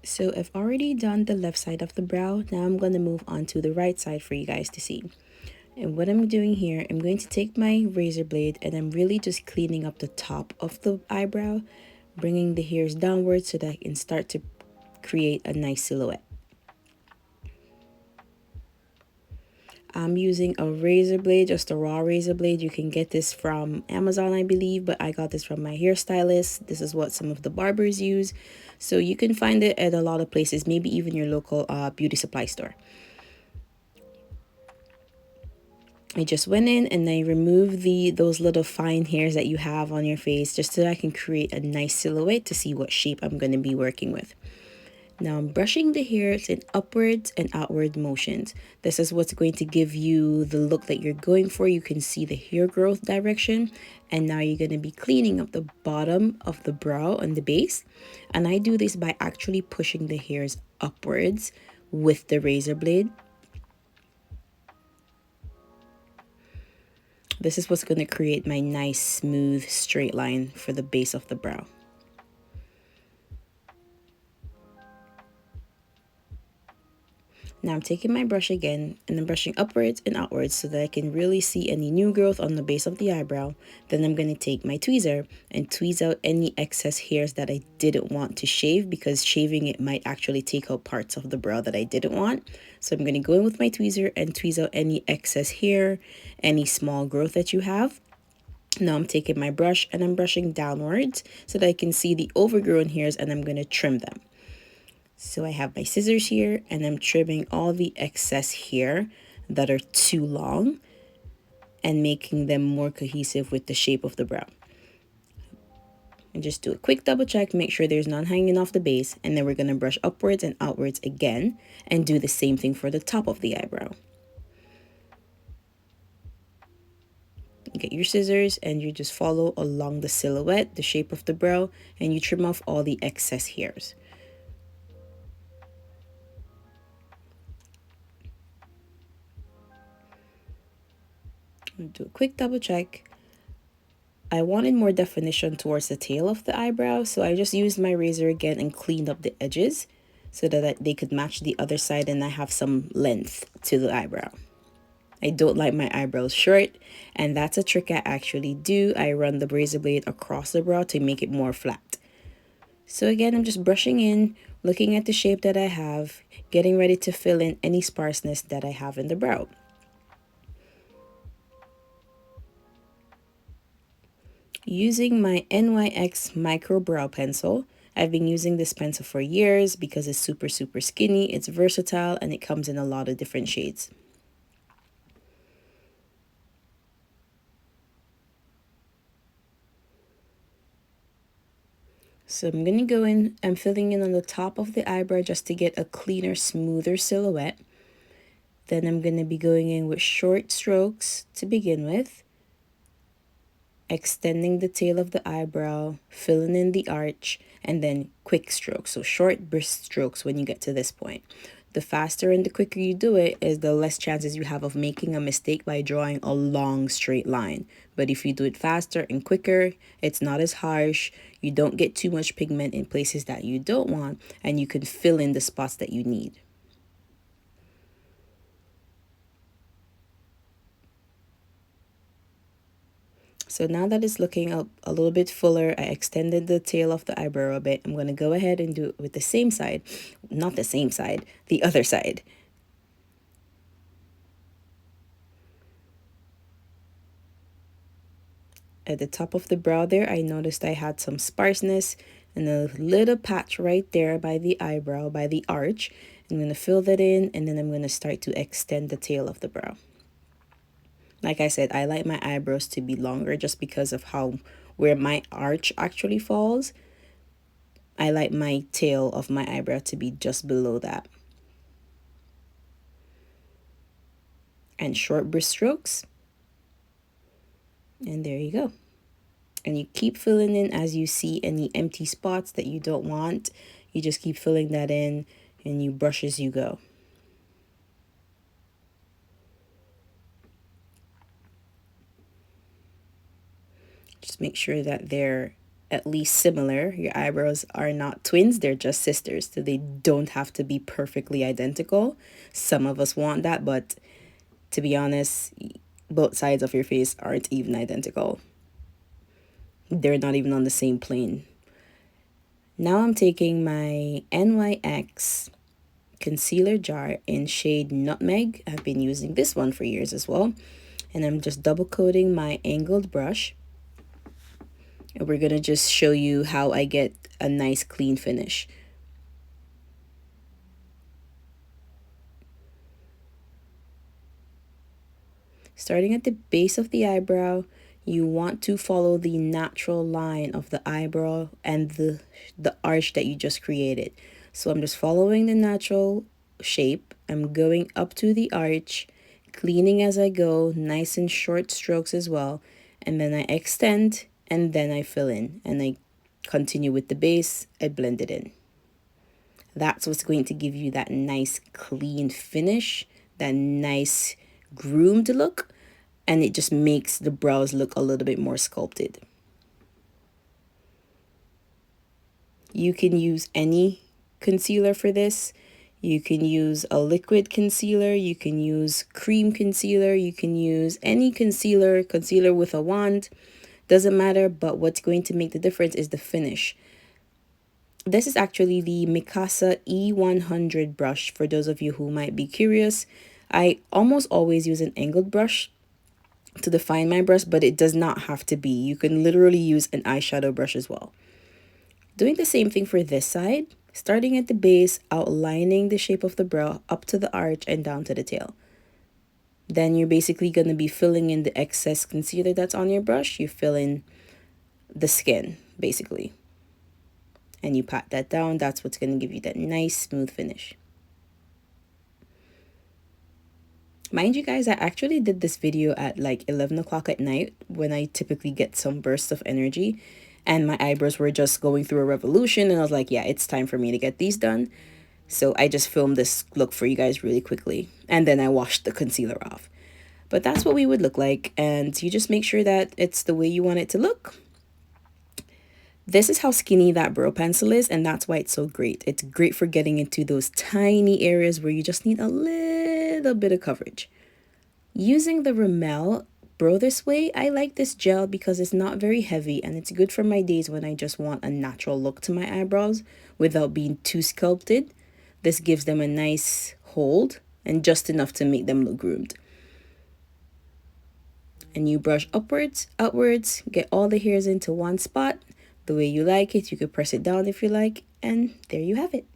So I've already done the left side of the brow. Now I'm going to move on to the right side for you guys to see. And what I'm doing here, I'm going to take my razor blade and I'm really just cleaning up the top of the eyebrow, bringing the hairs downwards so that I can start to create a nice silhouette. I'm using a razor blade, just a raw razor blade. You can get this from Amazon, I believe, but I got this from my hairstylist. This is what some of the barbers use. So you can find it at a lot of places, maybe even your local beauty supply store. I just went in and I removed those little fine hairs that you have on your face just so I can create a nice silhouette to see what shape I'm going to be working with. Now I'm brushing the hairs in upwards and outward motions. This is what's going to give you the look that you're going for. You can see the hair growth direction. And now you're going to be cleaning up the bottom of the brow and the base. And I do this by actually pushing the hairs upwards with the razor blade. This is what's going to create my nice smooth straight line for the base of the brow. Now I'm taking my brush again and I'm brushing upwards and outwards so that I can really see any new growth on the base of the eyebrow. Then I'm going to take my tweezer and tweeze out any excess hairs that I didn't want to shave, because shaving it might actually take out parts of the brow that I didn't want. So I'm going to go in with my tweezer and tweeze out any excess hair, any small growth that you have. Now I'm taking my brush and I'm brushing downwards so that I can see the overgrown hairs, and I'm going to trim them. So I have my scissors here and I'm trimming all the excess hair that are too long and making them more cohesive with the shape of the brow. And just do a quick double check, make sure there's none hanging off the base, and then we're going to brush upwards and outwards again and do the same thing for the top of the eyebrow. Get your scissors and you just follow along the silhouette, the shape of the brow, and you trim off all the excess hairs. Do a quick double check. I wanted more definition towards the tail of the eyebrow, so I just used my razor again and cleaned up the edges so that they could match the other side and I have some length to the eyebrow. I don't like my eyebrows short, and that's a trick I actually do. I run the razor blade across the brow to make it more flat. So again, I'm just brushing in, looking at the shape that I have, getting ready to fill in any sparseness that I have in the brow. Using my NYX micro brow pencil. I've been using this pencil for years because it's super skinny, it's versatile, and it comes in a lot of different shades. So I'm going to go in, I'm filling in on the top of the eyebrow just to get a cleaner, smoother silhouette. Then I'm going to be going in with short strokes to begin with, extending the tail of the eyebrow, filling in the arch, and then quick strokes. So short, brisk strokes when you get to this point. The faster and the quicker you do it is the less chances you have of making a mistake by drawing a long straight line. But if you do it faster and quicker, it's not as harsh, you don't get too much pigment in places that you don't want, and you can fill in the spots that you need. So now that it's looking a little bit fuller, I extended the tail of the eyebrow a bit. I'm going to go ahead and do it with the same side. Not the same side, the other side. At the top of the brow there, I noticed I had some sparseness and a little patch right there by the eyebrow, by the arch. I'm going to fill that in, and then I'm going to start to extend the tail of the brow. Like I said, I like my eyebrows to be longer just because of where my arch actually falls. I like my tail of my eyebrow to be just below that. And short brisk strokes. And there you go. And you keep filling in as you see any empty spots that you don't want. You just keep filling that in and you brush as you go. Just make sure that they're at least similar. Your eyebrows are not twins, they're just sisters, so they don't have to be perfectly identical. Some of us want that, but to be honest, both sides of your face aren't even identical. They're not even on the same plane. Now I'm taking my NYX concealer jar in shade Nutmeg. I've been using this one for years as well. And I'm just double coating my angled brush. And we're going to just show you how I get a nice clean finish. Starting at the base of the eyebrow, you want to follow the natural line of the eyebrow and the arch that you just created. So I'm just following the natural shape. I'm going up to the arch, cleaning as I go, nice and short strokes as well. And then I extend and then I fill in and I continue with the base. I blend it in. That's what's going to give you that nice clean finish, that nice groomed look, and it just makes the brows look a little bit more sculpted. You can use any concealer for this. You can use a liquid concealer, you can use cream concealer, you can use any concealer with a wand, doesn't matter, but what's going to make the difference is the finish. This is actually the Mikasa E100 brush for those of you who might be curious. I almost always use an angled brush to define my brush, but it does not have to be. You can literally use an eyeshadow brush as well. Doing the same thing for this side, starting at the base, outlining the shape of the brow up to the arch and down to the tail. Then you're basically going to be filling in the excess concealer that's on your brush. You fill in the skin, basically. And you pat that down. That's what's going to give you that nice smooth finish. Mind you guys, I actually did this video at like 11 o'clock at night when I typically get some bursts of energy, and my eyebrows were just going through a revolution, and I was like, yeah, it's time for me to get these done. So I just filmed this look for you guys really quickly, and then I washed the concealer off. But that's what we would look like, and you just make sure that it's the way you want it to look. This is how skinny that brow pencil is, and that's why it's so great. It's great for getting into those tiny areas where you just need a little bit of coverage. Using the Rimmel Brow This Way, I like this gel because it's not very heavy and it's good for my days when I just want a natural look to my eyebrows without being too sculpted. This gives them a nice hold and just enough to make them look groomed. And you brush upwards, outwards, get all the hairs into one spot. The way you like it, you could press it down if you like, and there you have it.